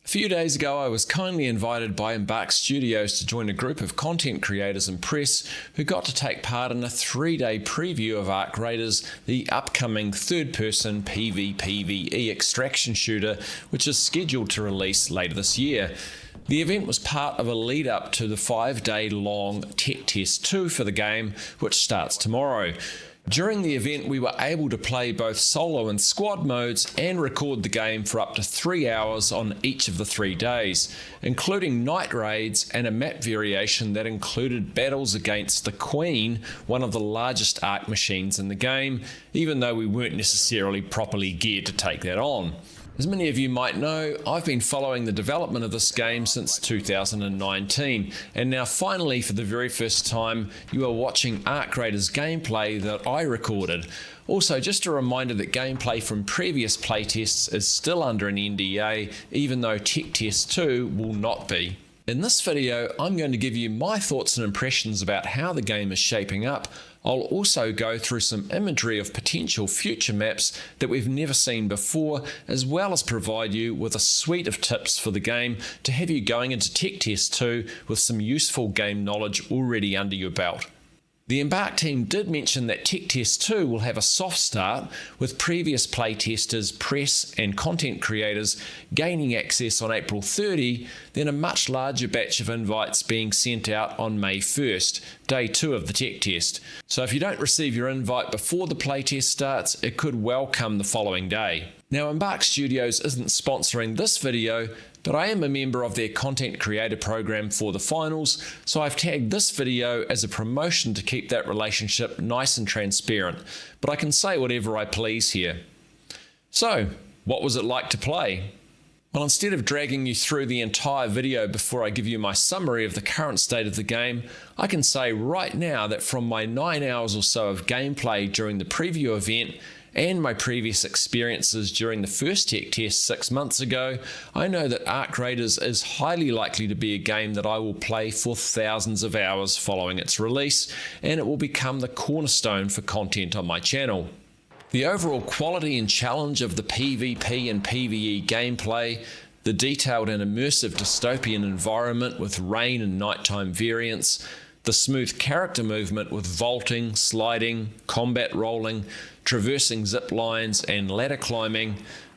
A few days ago, I was kindly invited by Embark Studios to join a group of content creators and press who got to take part in a 3-day preview of Ark Raiders, the upcoming third-person PvPvE extraction shooter, which is scheduled to release later this year. The event was part of a lead-up to the 5-day-long Tech Test 2 for the game, which starts tomorrow. During the event, we were able to play both solo and squad modes and record the game for up to 3 hours on each of the 3 days, including night raids and a map variation that included battles against the Queen, one of the largest Ark machines in the game, even though we weren't necessarily properly geared to take that on. As many of you might know, I've been following the development of this game since 2019, and now finally for the very first time you are watching Ark Raiders gameplay that I recorded. Also, just a reminder that gameplay from previous playtests is still under an NDA, even though Tech Test 2 will not be. In this video, I'm going to give you my thoughts and impressions about how the game is shaping up. I'll also go through some imagery of potential future maps that we've never seen before, as well as provide you with a suite of tips for the game to have you going into Tech Test 2 with some useful game knowledge already under your belt. The Embark team did mention that Tech Test 2 will have a soft start, with previous playtesters, press and content creators gaining access on April 30, then a much larger batch of invites being sent out on May 1st, day 2 of the tech test. So if you don't receive your invite before the playtest starts, it could well come the following day. Now, Embark Studios isn't sponsoring this video, but I am a member of their content creator program for the finals, so I've tagged this video as a promotion to keep that relationship nice and transparent, but I can say whatever I please here. So, what was it like to play? Well, instead of dragging you through the entire video before I give you my summary of the current state of the game, I can say right now that from my 9 hours or so of gameplay during the preview event, and my previous experiences during the first tech test 6 months ago, I know that Ark Raiders is highly likely to be a game that I will play for thousands of hours following its release, and it will become the cornerstone for content on my channel. The overall quality and challenge of the PvP and PvE gameplay, the detailed and immersive dystopian environment with rain and nighttime variants, the smooth character movement with vaulting, sliding, combat rolling, traversing zip lines and ladder climbing,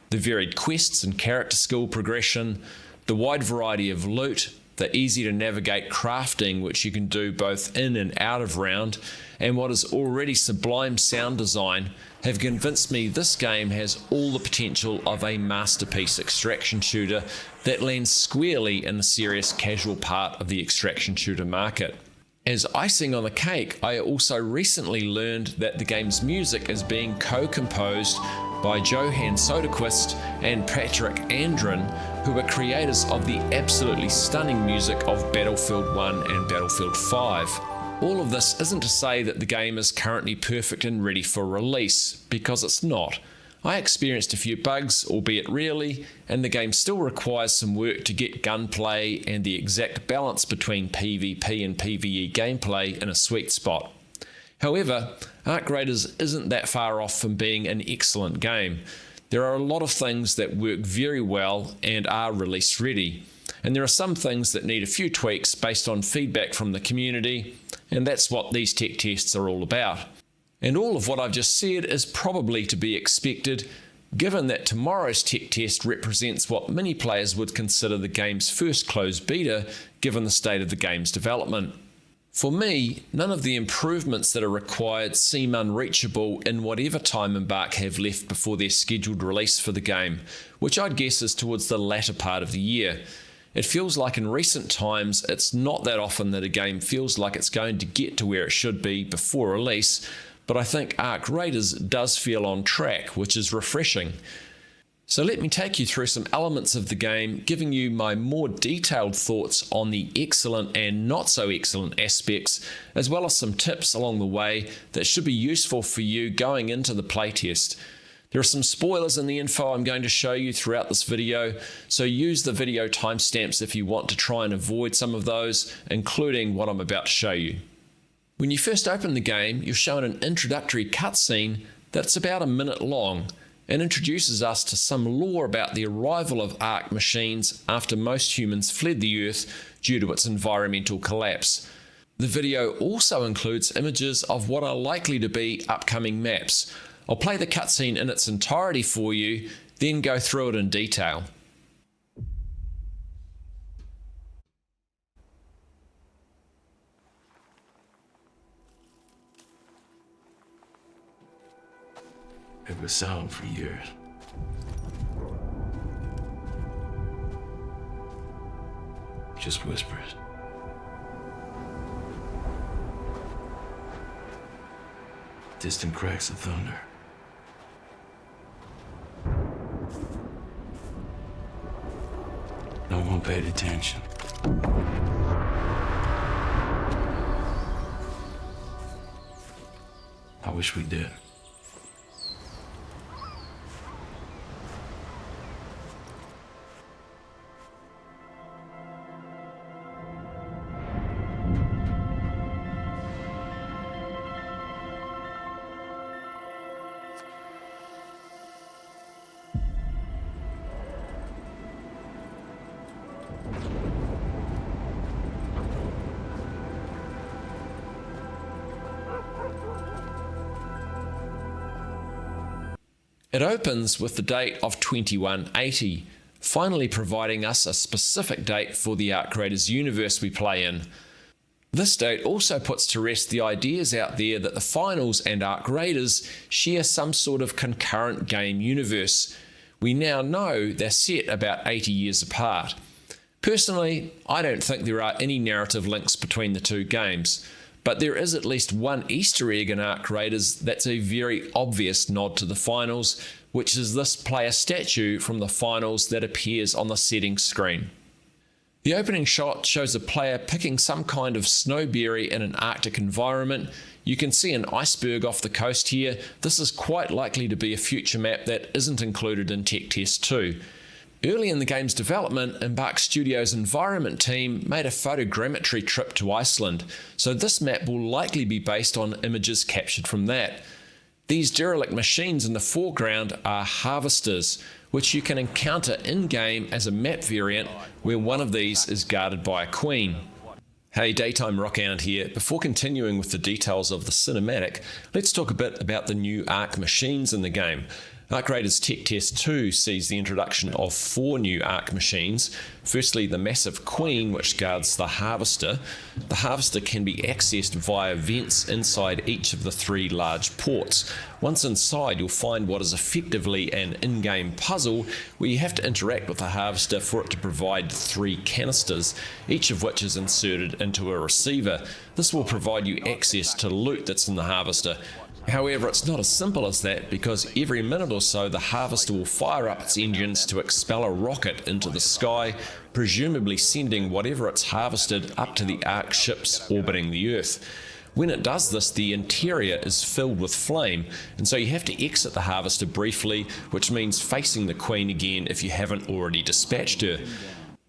the varied quests and character skill progression, the wide variety of loot, the easy to navigate crafting which you can do both in and out of round, and what is already sublime sound design have convinced me this game has all the potential of a masterpiece extraction shooter that lands squarely in the serious casual part of the extraction shooter market. As icing on the cake, I also recently learned that the game's music is being co-composed by Johan Soderquist and Patrick Andren, who are creators of the absolutely stunning music of Battlefield 1 and Battlefield 5. All of this isn't to say that the game is currently perfect and ready for release, because it's not. I experienced a few bugs, albeit rarely, and the game still requires some work to get gunplay and the exact balance between PvP and PvE gameplay in a sweet spot. However, Ark Raiders isn't that far off from being an excellent game. There are a lot of things that work very well and are release ready, and there are some things that need a few tweaks based on feedback from the community, and that's what these tech tests are all about. And all of what I've just said is probably to be expected, given that tomorrow's tech test represents what many players would consider the game's first closed beta, given the state of the game's development. For me, none of the improvements that are required seem unreachable in whatever time Embark have left before their scheduled release for the game, which I'd guess is towards the latter part of the year. It feels like in recent times it's not that often that a game feels like it's going to get to where it should be before release, but I think Ark Raiders does feel on track, which is refreshing. So let me take you through some elements of the game, giving you my more detailed thoughts on the excellent and not so excellent aspects, as well as some tips along the way that should be useful for you going into the playtest. There are some spoilers in the info I'm going to show you throughout this video, so use the video timestamps if you want to try and avoid some of those, including what I'm about to show you. When you first open the game, you're shown an introductory cutscene that's about a minute long, and introduces us to some lore about the arrival of Ark machines after most humans fled the Earth due to its environmental collapse. The video also includes images of what are likely to be upcoming maps. I'll play the cutscene in its entirety for you, then go through it in detail. It was silent for years. Just whispers. Distant cracks of thunder. No one paid attention. I wish we did. It opens with the date of 2180, finally providing us a specific date for the Ark Raiders universe we play in. This date also puts to rest the ideas out there that the finals and Ark Raiders share some sort of concurrent game universe. We now know they're set about 80 years apart. Personally, I don't think there are any narrative links between the two games, but there is at least one Easter egg in Ark Raiders that's a very obvious nod to the finals, which is this player statue from the finals that appears on the settings screen. The opening shot shows a player picking some kind of snowberry in an Arctic environment. You can see an iceberg off the coast here. This is quite likely to be a future map that isn't included in Tech Test 2. Early in the game's development, Embark Studios' environment team made a photogrammetry trip to Iceland, so this map will likely be based on images captured from that. These derelict machines in the foreground are harvesters, which you can encounter in-game as a map variant where one of these is guarded by a queen. Hey, Daytime Rockhound here. Before continuing with the details of the cinematic, let's talk a bit about the new Ark machines in the game. Ark Raiders Tech Test 2 sees the introduction of 4 new Ark machines. Firstly, the massive queen, which guards the harvester. The harvester can be accessed via vents inside each of the 3 large ports. Once inside, you'll find what is effectively an in-game puzzle where you have to interact with the harvester for it to provide 3 canisters, each of which is inserted into a receiver. This will provide you access to loot that's in the harvester. However, it's not as simple as that, because every minute or so the harvester will fire up its engines to expel a rocket into the sky, presumably sending whatever it's harvested up to the Ark ships orbiting the Earth. When it does this, the interior is filled with flame, and so you have to exit the harvester briefly, which means facing the Queen again if you haven't already dispatched her.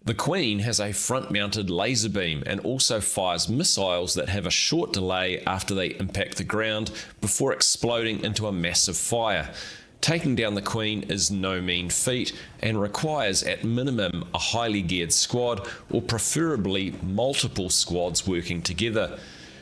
The Queen has a front-mounted laser beam and also fires missiles that have a short delay after they impact the ground before exploding into a massive fire. Taking down the Queen is no mean feat and requires at minimum a highly geared squad, or preferably multiple squads working together.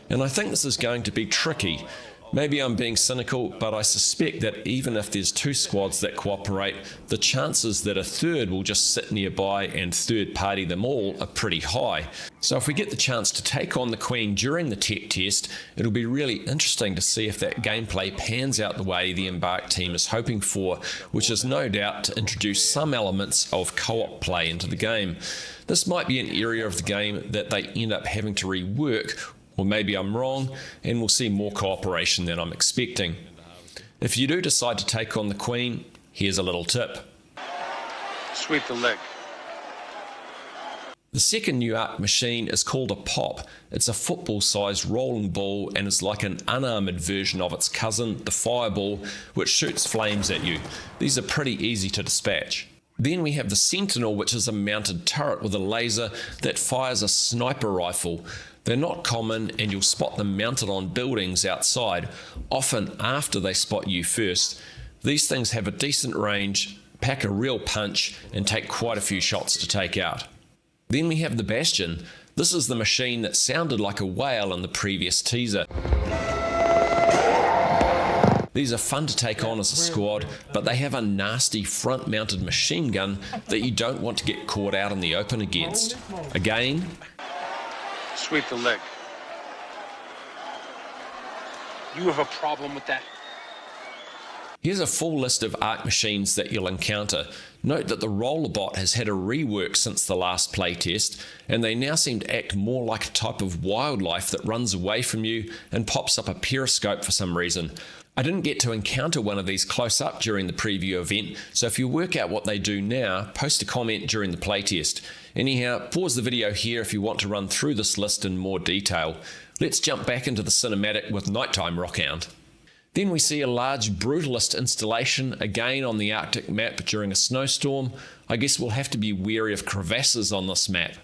And I think this is going to be tricky. Maybe I'm being cynical, but I suspect that even if there's 2 squads that cooperate, the chances that a third will just sit nearby and third party them all are pretty high. So if we get the chance to take on the Queen during the tech test, it'll be really interesting to see if that gameplay pans out the way the Embark team is hoping for, which is no doubt to introduce some elements of co-op play into the game. This might be an area of the game that they end up having to rework, or maybe I'm wrong, and we'll see more cooperation than I'm expecting. If you do decide to take on the Queen, here's a little tip. Sweep the leg. The second new Ark machine is called a pop. It's a football-sized rolling ball and is like an unarmoured version of its cousin, the fireball, which shoots flames at you. These are pretty easy to dispatch. Then we have the Sentinel, which is a mounted turret with a laser that fires a sniper rifle. They're not common, and you'll spot them mounted on buildings outside, often after they spot you first. These things have a decent range, pack a real punch, and take quite a few shots to take out. Then we have the Bastion. This is the machine that sounded like a whale in the previous teaser. These are fun to take on as a squad, but they have a nasty front-mounted machine gun that you don't want to get caught out in the open against. Again, Sweep the leg. You have a problem with that? here's a full list of ARC machines that you'll encounter. Note that the Rollerbot has had a rework since the last playtest, and they now seem to act more like a type of wildlife that runs away from you and pops up a periscope for some reason. I didn't get to encounter one of these close up during the preview event, so if you work out what they do now, post a comment during the playtest. Anyhow, pause the video here if you want to run through this list in more detail. Let's jump back into the cinematic with Nighttime Rockhound. Then we see a large Brutalist installation again on the Arctic map during a snowstorm. I guess we'll have to be wary of crevasses on this map.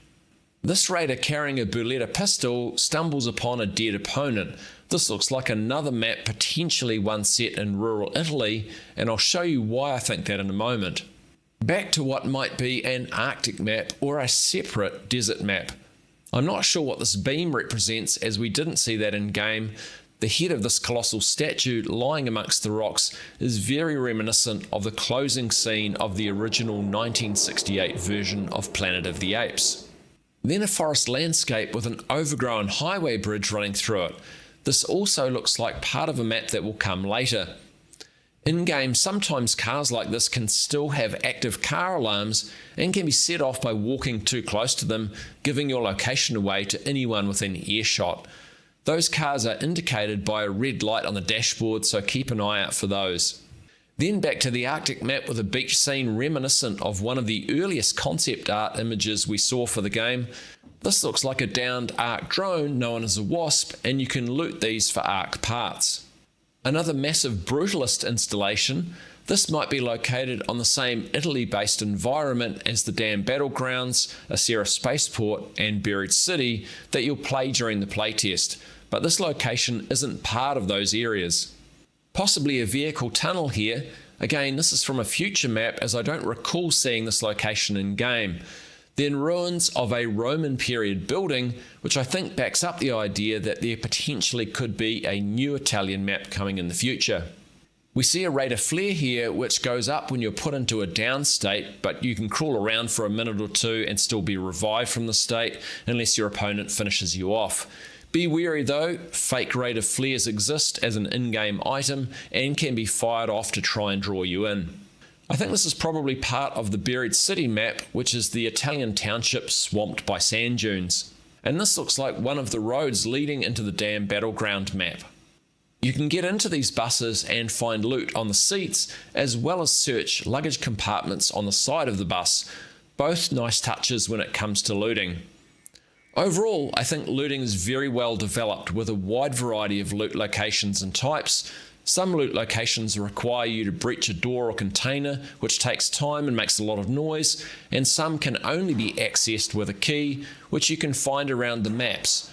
This raider carrying a Beretta pistol stumbles upon a dead opponent. This looks like another map, potentially one set in rural Italy, and I'll show you why I think that in a moment. Back to what might be an Arctic map or a separate desert map. I'm not sure what this beam represents, as we didn't see that in game. The head of this colossal statue lying amongst the rocks is very reminiscent of the closing scene of the original 1968 version of Planet of the Apes. Then a forest landscape with an overgrown highway bridge running through it. This also looks like part of a map that will come later. In-game, sometimes cars like this can still have active car alarms and can be set off by walking too close to them, giving your location away to anyone within earshot. Those cars are indicated by a red light on the dashboard, so keep an eye out for those. Then back to the Arctic map with a beach scene reminiscent of one of the earliest concept art images we saw for the game. This looks like a downed ARC drone known as a Wasp, and you can loot these for ARC parts. Another massive Brutalist installation. This might be located on the same Italy-based environment as the Dam Battlegrounds, Acera Spaceport, and Buried City that you'll play during the playtest, but this location isn't part of those areas. Possibly a vehicle tunnel here. Again, this is from a future map, as I don't recall seeing this location in game. Then ruins of a Roman period building, which I think backs up the idea that there potentially could be a new Italian map coming in the future. We see a rate of flare here, which goes up when you're put into a down state, but you can crawl around for a minute or two and still be revived from the state unless your opponent finishes you off. Be wary though, fake rate of flares exist as an in-game item and can be fired off to try and draw you in. I think this is probably part of the Buried City map, which is the Italian township swamped by sand dunes. And this looks like one of the roads leading into the Dam Battleground map. You can get into these buses and find loot on the seats, as well as search luggage compartments on the side of the bus. Both nice touches when it comes to looting. Overall, I think looting is very well developed with a wide variety of loot locations and types. Some loot locations require you to breach a door or container, which takes time and makes a lot of noise, and some can only be accessed with a key, which you can find around the maps.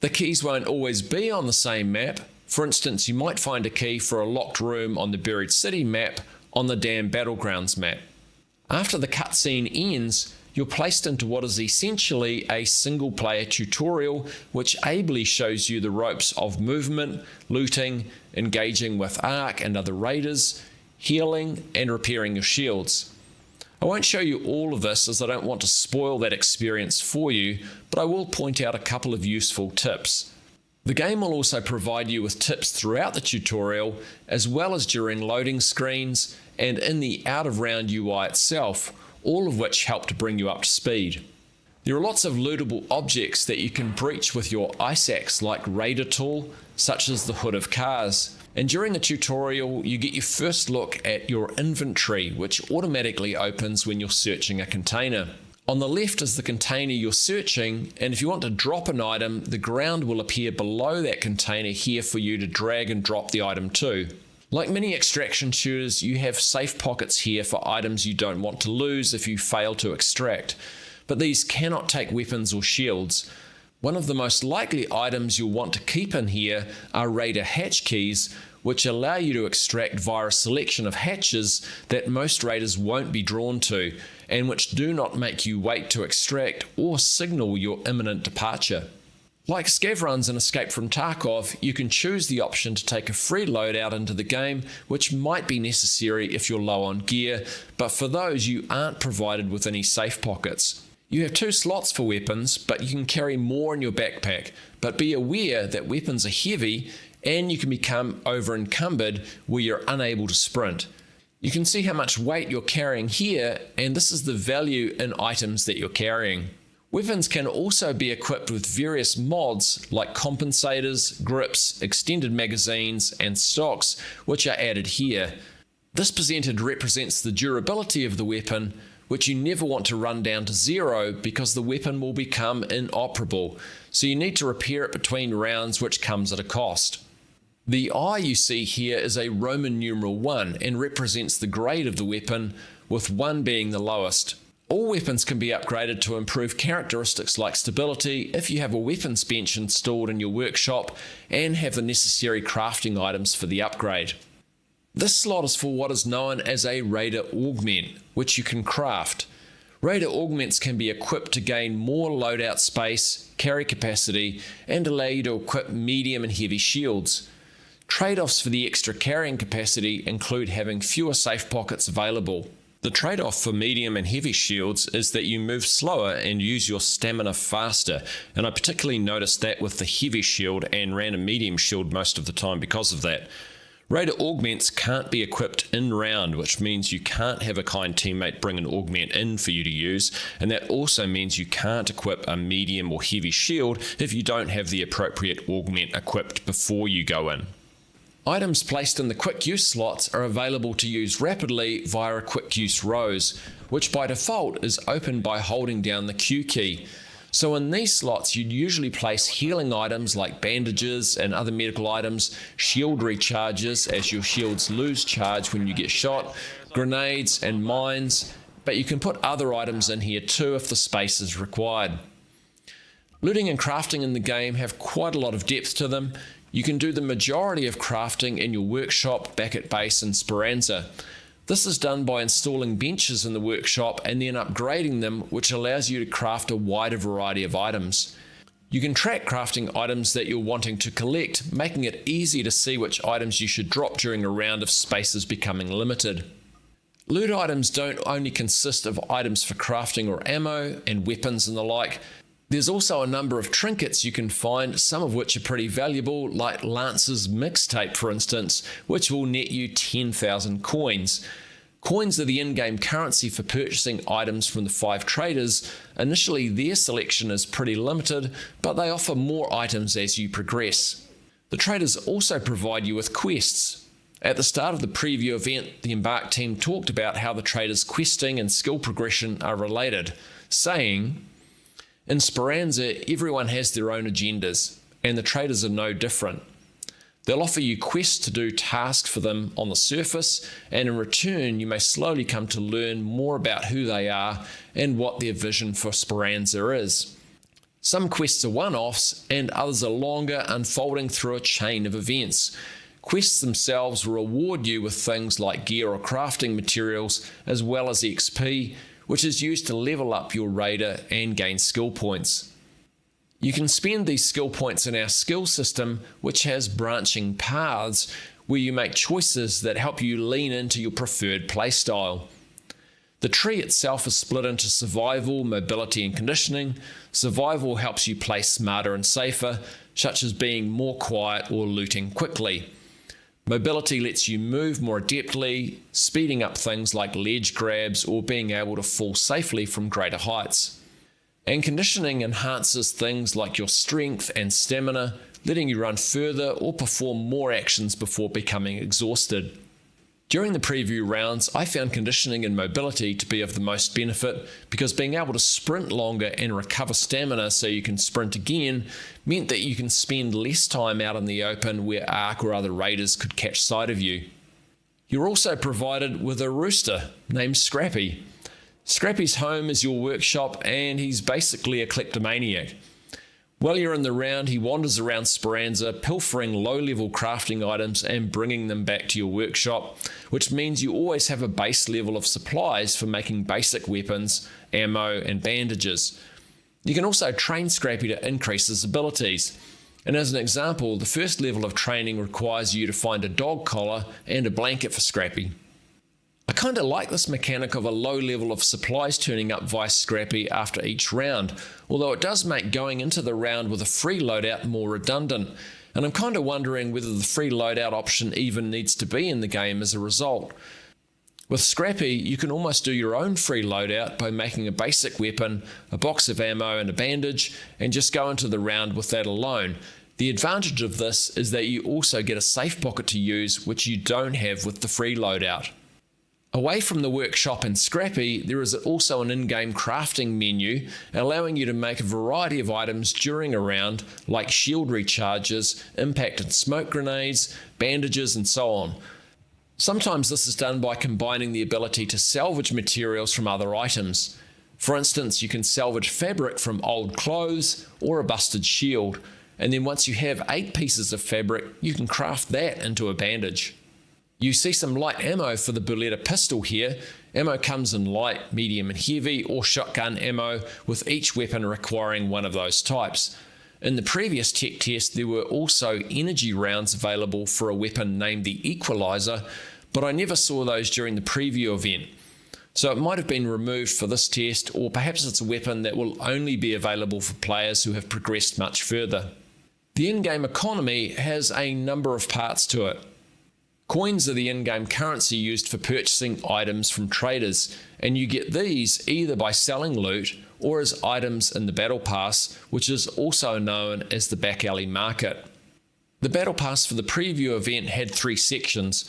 The keys won't always be on the same map. For instance, you might find a key for a locked room on the Buried City map on the Dam Battlegrounds map. After the cutscene ends, you're placed into what is essentially a single-player tutorial, which ably shows you the ropes of movement, looting, engaging with ARC and other raiders, healing, and repairing your shields. I won't show you all of this as I don't want to spoil that experience for you, but I will point out a couple of useful tips. The game will also provide you with tips throughout the tutorial, as well as during loading screens and in the out-of-round UI itself, all of which help to bring you up to speed. There are lots of lootable objects that you can breach with your ice axe like Raider tool, such as the hood of cars. And during the tutorial, you get your first look at your inventory, which automatically opens when you're searching a container. On the left is the container you're searching, and if you want to drop an item, the ground will appear below that container here for you to drag and drop the item to. Like many extraction shooters, you have safe pockets here for items you don't want to lose if you fail to extract, but these cannot take weapons or shields. One of the most likely items you'll want to keep in here are Raider hatch keys, which allow you to extract via a selection of hatches that most raiders won't be drawn to, and which do not make you wait to extract or signal your imminent departure. Like scav runs in Escape from Tarkov, you can choose the option to take a free loadout into the game, which might be necessary if you're low on gear, but for those you aren't provided with any safe pockets. You have 2 slots for weapons, but you can carry more in your backpack, but be aware that weapons are heavy and you can become over-encumbered where you're unable to sprint. You can see how much weight you're carrying here, and this is the value in items that you're carrying. Weapons can also be equipped with various mods like compensators, grips, extended magazines, and stocks, which are added here. This percentage represents the durability of the weapon, which you never want to run down to 0 because the weapon will become inoperable, so you need to repair it between rounds, which comes at a cost. The eye you see here is a Roman numeral 1 and represents the grade of the weapon, with 1 being the lowest. All weapons can be upgraded to improve characteristics like stability if you have a weapons bench installed in your workshop and have the necessary crafting items for the upgrade. This slot is for what is known as a Raider Augment, which you can craft. Raider Augments can be equipped to gain more loadout space, carry capacity, and allow you to equip medium and heavy shields. Trade-offs for the extra carrying capacity include having fewer safe pockets available. The trade-off for medium and heavy shields is that you move slower and use your stamina faster, and I particularly noticed that with the heavy shield and ran a medium shield most of the time because of that. Raider Augments can't be equipped in round, which means you can't have a kind teammate bring an augment in for you to use, and that also means you can't equip a medium or heavy shield if you don't have the appropriate augment equipped before you go in. Items placed in the quick use slots are available to use rapidly via a quick use rose, which by default is opened by holding down the Q key. So in these slots you'd usually place healing items like bandages and other medical items, shield recharges as your shields lose charge when you get shot, grenades and mines, but you can put other items in here too if the space is required. Looting and crafting in the game have quite a lot of depth to them. You can do the majority of crafting in your workshop back at base in Speranza. This is done by installing benches in the workshop and then upgrading them, which allows you to craft a wider variety of items. You can track crafting items that you're wanting to collect, making it easy to see which items you should drop during a round if space is becoming limited. Loot items don't only consist of items for crafting or ammo and weapons and the like. There's also a number of trinkets you can find, some of which are pretty valuable, like Lance's mixtape for instance, which will net you 10,000 coins. Coins are the in-game currency for purchasing items from the 5 traders. Initially their selection is pretty limited, but they offer more items as you progress. The traders also provide you with quests. At the start of the preview event, the Embark team talked about how the traders' questing and skill progression are related, saying, "In Speranza, everyone has their own agendas, and the traders are no different. They'll offer you quests to do tasks for them on the surface, and in return you may slowly come to learn more about who they are and what their vision for Speranza is. Some quests are one-offs, and others are longer, unfolding through a chain of events. Quests themselves will reward you with things like gear or crafting materials, as well as XP, which is used to level up your raider and gain skill points. You can spend these skill points in our skill system, which has branching paths, where you make choices that help you lean into your preferred playstyle. The tree itself is split into survival, mobility and conditioning. Survival helps you play smarter and safer, such as being more quiet or looting quickly. Mobility lets you move more adeptly, speeding up things like ledge grabs or being able to fall safely from greater heights. And conditioning enhances things like your strength and stamina, letting you run further or perform more actions before becoming exhausted. During the preview rounds, I found conditioning and mobility to be of the most benefit because being able to sprint longer and recover stamina so you can sprint again meant that you can spend less time out in the open where Ark or other raiders could catch sight of you. You're also provided with a rooster named Scrappy. Scrappy's home is your workshop and he's basically a kleptomaniac. While you're in the round, he wanders around Speranza, pilfering low-level crafting items and bringing them back to your workshop, which means you always have a base level of supplies for making basic weapons, ammo, and bandages. You can also train Scrappy to increase his abilities. And as an example, the first level of training requires you to find a dog collar and a blanket for Scrappy. I kinda like this mechanic of a low level of supplies turning up via Scrappy after each round, although it does make going into the round with a free loadout more redundant, and I'm kinda wondering whether the free loadout option even needs to be in the game as a result. With Scrappy, you can almost do your own free loadout by making a basic weapon, a box of ammo and a bandage, and just go into the round with that alone. The advantage of this is that you also get a safe pocket to use, which you don't have with the free loadout. Away from the workshop and Scrappy, there is also an in-game crafting menu, allowing you to make a variety of items during a round, like shield recharges, impact and smoke grenades, bandages, and so on. Sometimes this is done by combining the ability to salvage materials from other items. For instance, you can salvage fabric from old clothes or a busted shield, and then once you have 8 pieces of fabric, you can craft that into a bandage. You see some light ammo for the Beretta pistol here. Ammo comes in light, medium and heavy, or shotgun ammo, with each weapon requiring one of those types. In the previous tech test, there were also energy rounds available for a weapon named the Equalizer, but I never saw those during the preview event. So it might have been removed for this test, or perhaps it's a weapon that will only be available for players who have progressed much further. The in-game economy has a number of parts to it. Coins are the in-game currency used for purchasing items from traders, and you get these either by selling loot or as items in the Battle Pass, which is also known as the back alley market. The Battle Pass for the preview event had 3 sections: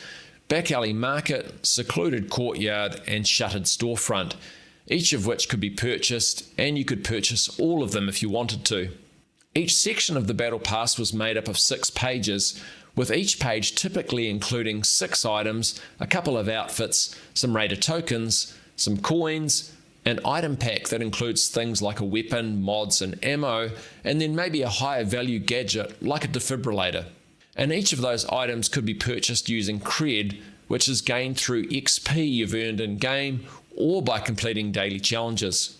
back alley market, secluded courtyard, and shuttered storefront, each of which could be purchased, and you could purchase all of them if you wanted to. Each section of the Battle Pass was made up of 6 pages, with each page typically including 6 items, a couple of outfits, some raider tokens, some coins, an item pack that includes things like a weapon, mods and ammo, and then maybe a higher value gadget like a defibrillator. And each of those items could be purchased using cred, which is gained through XP you've earned in-game or by completing daily challenges.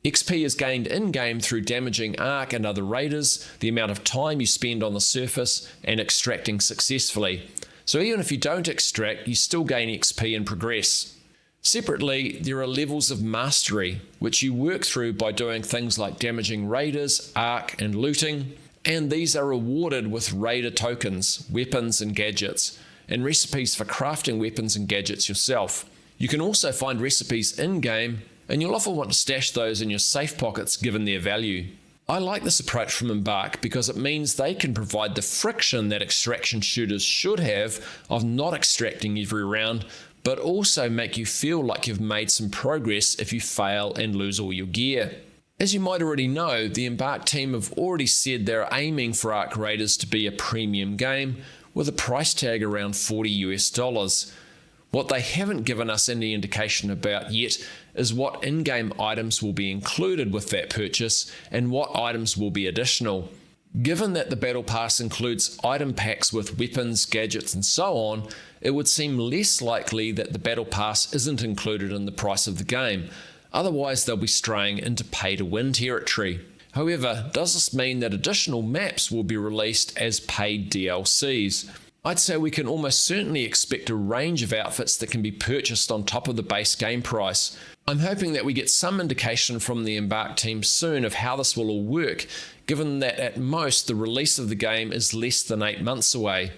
XP is gained in-game through damaging Ark and other raiders, the amount of time you spend on the surface, and extracting successfully. So even if you don't extract, you still gain XP and progress. Separately, there are levels of mastery, which you work through by doing things like damaging raiders, Ark, and looting, and these are rewarded with raider tokens, weapons and gadgets, and recipes for crafting weapons and gadgets yourself. You can also find recipes in-game, and you'll often want to stash those in your safe pockets given their value. I like this approach from Embark because it means they can provide the friction that extraction shooters should have of not extracting every round, but also make you feel like you've made some progress if you fail and lose all your gear. As you might already know, the Embark team have already said they're aiming for Ark Raiders to be a premium game with a price tag around $40 US. What they haven't given us any indication about yet is what in-game items will be included with that purchase and what items will be additional. Given that the Battle Pass includes item packs with weapons, gadgets and so on, it would seem less likely that the Battle Pass isn't included in the price of the game. Otherwise they'll be straying into pay-to-win territory. However, does this mean that additional maps will be released as paid DLCs? I'd say we can almost certainly expect a range of outfits that can be purchased on top of the base game price. I'm hoping that we get some indication from the Embark team soon of how this will all work, given that at most the release of the game is less than 8 months away.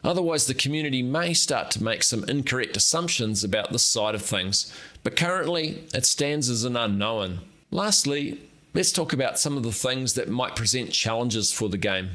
Otherwise the community may start to make some incorrect assumptions about this side of things, but currently it stands as an unknown. Lastly, let's talk about some of the things that might present challenges for the game.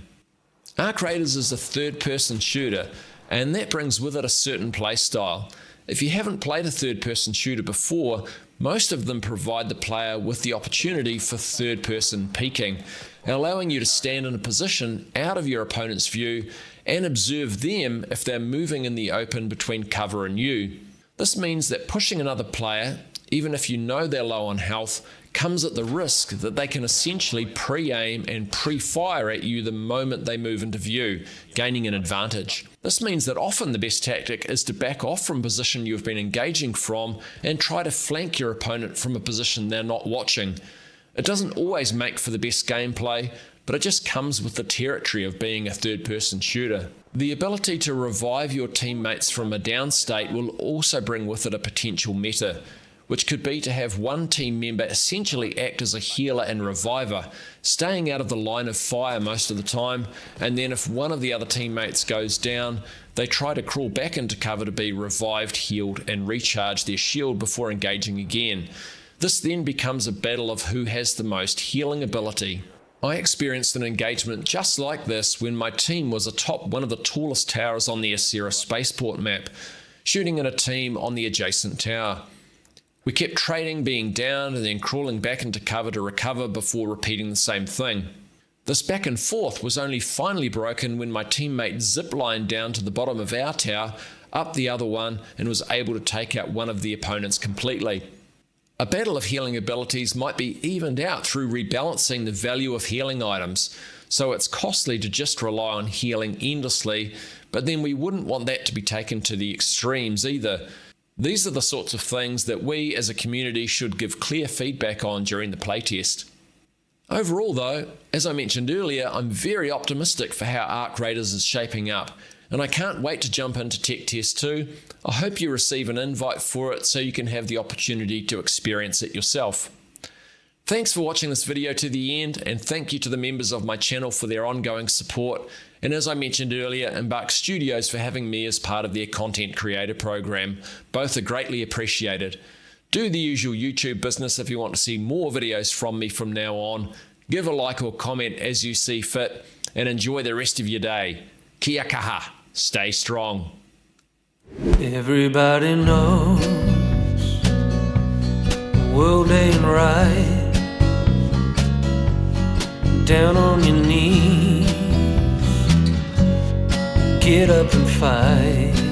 Ark Raiders is a third-person shooter, and that brings with it a certain playstyle. If you haven't played a third-person shooter before, most of them provide the player with the opportunity for third-person peeking, allowing you to stand in a position out of your opponent's view and observe them if they're moving in the open between cover and you. This means that pushing another player, even if you know they're low on health, comes at the risk that they can essentially pre-aim and pre-fire at you the moment they move into view, gaining an advantage. This means that often the best tactic is to back off from a position you've been engaging from and try to flank your opponent from a position they're not watching. It doesn't always make for the best gameplay, but it just comes with the territory of being a third-person shooter. The ability to revive your teammates from a down state will also bring with it a potential meta, which could be to have one team member essentially act as a healer and reviver, staying out of the line of fire most of the time, and then if one of the other teammates goes down, they try to crawl back into cover to be revived, healed, and recharge their shield before engaging again. This then becomes a battle of who has the most healing ability. I experienced an engagement just like this when my team was atop one of the tallest towers on the Asera spaceport map, shooting at a team on the adjacent tower. We kept trading being down and then crawling back into cover to recover before repeating the same thing. This back and forth was only finally broken when my teammate ziplined down to the bottom of our tower, up the other one, and was able to take out one of the opponents completely. A battle of healing abilities might be evened out through rebalancing the value of healing items, so it's costly to just rely on healing endlessly, but then we wouldn't want that to be taken to the extremes either. These are the sorts of things that we as a community should give clear feedback on during the playtest. Overall though, as I mentioned earlier, I'm very optimistic for how Ark Raiders is shaping up, and I can't wait to jump into Tech Test 2. I hope you receive an invite for it so you can have the opportunity to experience it yourself. Thanks for watching this video to the end, and thank you to the members of my channel for their ongoing support, and as I mentioned earlier, Embark Studios for having me as part of their content creator program. Both are greatly appreciated. Do the usual YouTube business if you want to see more videos from me from now on. Give a like or comment as you see fit, and enjoy the rest of your day. Kia kaha. Stay strong. Everybody knows the world ain't right. Down on your knees, get up and fight.